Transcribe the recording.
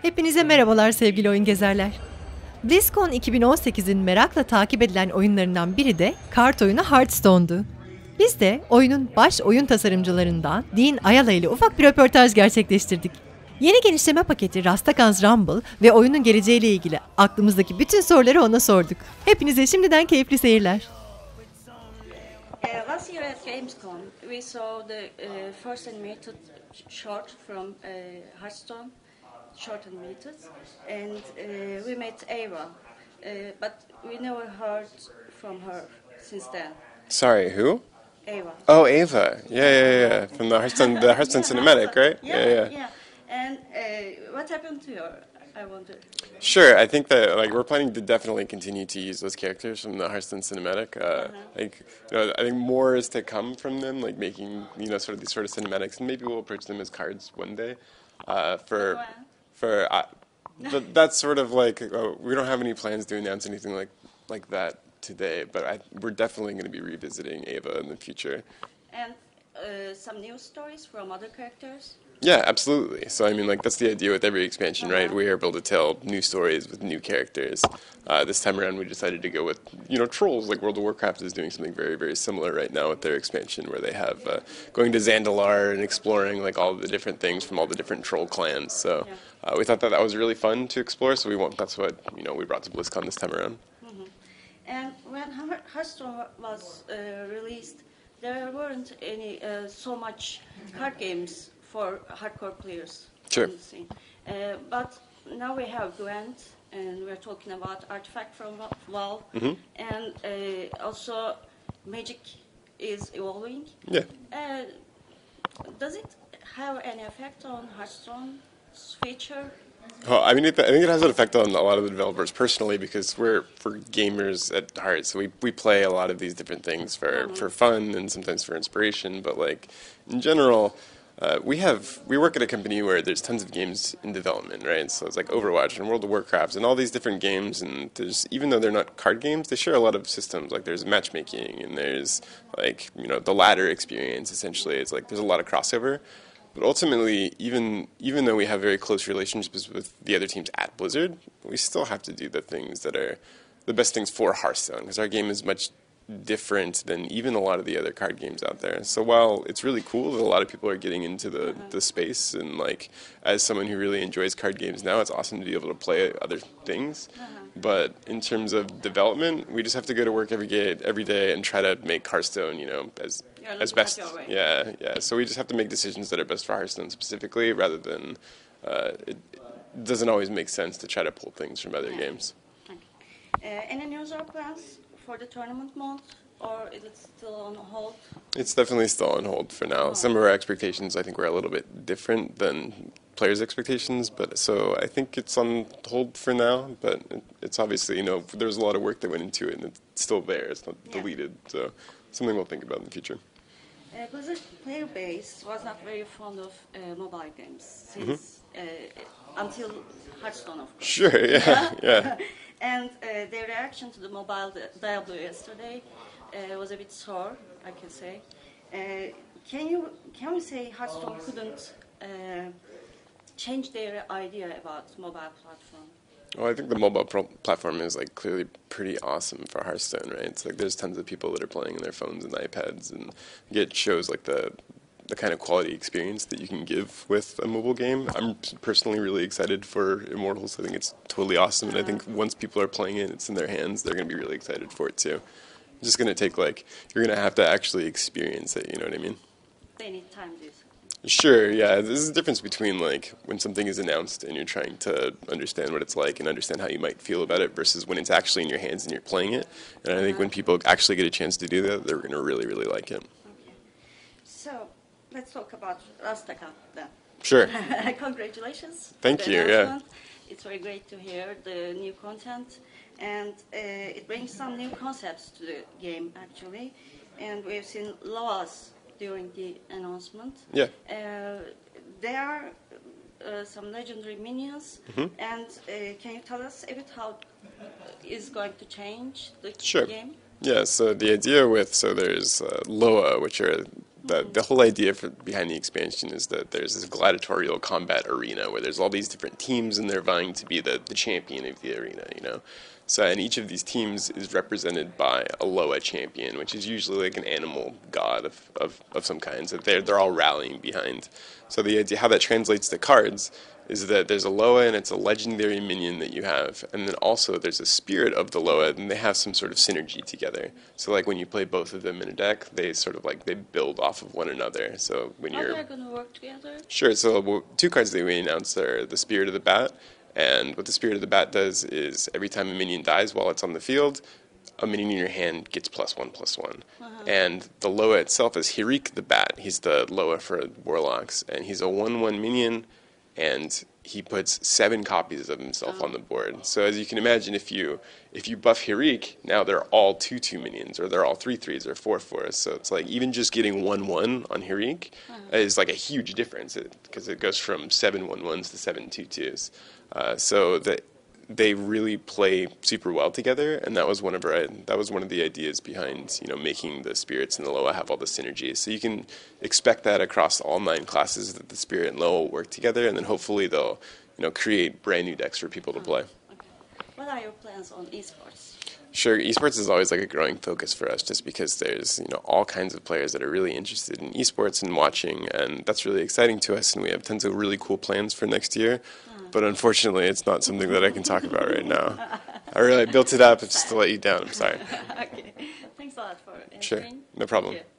Hepinize merhabalar sevgili oyun gezerler. BlizzCon 2018'in merakla takip edilen oyunlarından biri de kart oyunu Hearthstone'du. Biz de oyunun baş oyun tasarımcılarından Ayala ile ufak bir röportaj gerçekleştirdik. Yeni genişleme paketi Rastakhan's Rumble ve oyunun geleceğiyle ilgili aklımızdaki bütün soruları ona sorduk. Hepinize şimdiden keyifli seyirler. Last year at Gamescom, we saw the first animated short from Hearthstone, short animated, and we met Ava, but we never heard from her since then. Sorry, who? Ava. Oh, Ava. Yeah. From the Hearthstone cinematic, right? Yeah. And what happened to her? I wonder. Sure, I think that we're planning to definitely continue to use those characters from the Hearthstone cinematic. I think more is to come from them, like making sort of these sort of cinematics, and maybe we'll approach them as cards one day. But that's sort of like we don't have any plans to announce anything like that today. But we're definitely going to be revisiting Ava in the future. And some news stories from other characters. Yeah, absolutely. So, I mean, that's the idea with every expansion, right? We are able to tell new stories with new characters. This time around, we decided to go with, trolls. Like World of Warcraft is doing something very, very similar right now with their expansion, where they have going to Zandalar and exploring, all the different things from all the different troll clans. So, we thought that was really fun to explore, so that's what, we brought to BlizzCon this time around. Mm-hmm. And when Hearthstone was released, there weren't any so much card games for hardcore players. Sure. But now we have Gwent, and we're talking about Artifact from WoW, and also Magic is evolving. Yeah. Does it have any effect on Hearthstone's feature? Well, I think it has an effect on a lot of the developers personally, because we're gamers at heart, so we play a lot of these different things for fun and sometimes for inspiration. But in general, we work at a company where there's tons of games in development, right? So it's like Overwatch and World of Warcraft and all these different games, and even though they're not card games, they share a lot of systems. Like there's matchmaking and there's the ladder experience. Essentially, it's there's a lot of crossover. But ultimately, even though we have very close relationships with the other teams at Blizzard, we still have to do the things that are the best things for Hearthstone, because our game is much different than even a lot of the other card games out there. So while it's really cool that a lot of people are getting into the space, and as someone who really enjoys card games now, it's awesome to be able to play other things. But in terms of development, we just have to go to work every day and try to make Hearthstone, as best. Yeah. So we just have to make decisions that are best for Hearthstone specifically, rather than it doesn't always make sense to try to pull things from other games. Any news or plans for the tournament mode, or is it still on hold? It's definitely still on hold for now. Some of our expectations, I think, were a little bit different than players' expectations, but so I think it's on hold for now. But it's obviously, there's a lot of work that went into it, and it's still there. It's not deleted, so something we'll think about in the future. Blizzard player base was not very fond of mobile games since until Hearthstone, of course. Sure, yeah. And their reaction to the mobile Diablo yesterday was a bit sore, I can say. Can we say Hearthstone couldn't change their idea about mobile platform? Well, I think the mobile platform is clearly pretty awesome for Hearthstone, right? It's there's tons of people that are playing on their phones and iPads, and it shows the kind of quality experience that you can give with a mobile game. I'm personally really excited for Immortals. I think it's totally awesome, and I think once people are playing it, it's in their hands, they're going to be really excited for it too. It's just going to take you're going to have to actually experience it, you know what I mean? They need time to do so. Sure, yeah. There's a difference between when something is announced and you're trying to understand what it's like and understand how you might feel about it, versus when it's actually in your hands and you're playing it. And I think when people actually get a chance to do that, they're going to really, really like it. Okay. So, let's talk about Rastakhan then. Sure. Congratulations. Thank you, yeah. It's very great to hear the new content, and it brings some new concepts to the game, actually. And we've seen laws during the announcement. Yeah. There are some legendary minions, and can you tell us a bit how is going to change the game? Yeah, so the idea there's Loa, which are The whole idea behind the expansion is that there's this gladiatorial combat arena where there's all these different teams and they're vying to be the champion of the arena, you know. So, and each of these teams is represented by a Loa champion, which is usually like an animal god of some kind. So they're all rallying behind. So the idea how that translates to cards is that there's a Loa and it's a legendary minion that you have, and then also there's a spirit of the Loa and they have some sort of synergy together. So like when you play both of them in a deck, they sort of like they build off of one another. So when Are they going to work together? Sure. So two cards that we announced are the Spirit of the Bat, and what the Spirit of the Bat does is every time a minion dies while it's on the field, a minion in your hand gets +1/+1. And the Loa itself is Hirik the Bat. He's the Loa for Warlocks, and he's a 1/1 minion, and he puts 7 copies of himself on the board. So as you can imagine, if you buff Hirik, now they're all 2/2 minions, or they're all 3/3s or 4/4s. So it's like even just getting 1/1 on Hirik is like a huge difference, because it goes from 7 1/1s to 7 2/2s. So that they really play super well together, and that was one of the ideas behind, you know, making the spirits and the Loa have all the synergy. So you can expect that across all 9 classes, that the spirit and Loa will work together, and then hopefully they'll, you know, create brand new decks for people to play. Okay. What are your plans on esports? Sure, esports is always like a growing focus for us, just because there's, you know, all kinds of players that are really interested in esports and watching, and that's really exciting to us, and we have tons of really cool plans for next year. But unfortunately, it's not something that I can talk about right now. I built it up just to let you down. I'm sorry. Okay. Thanks a lot for answering. Sure, no problem. Thank you.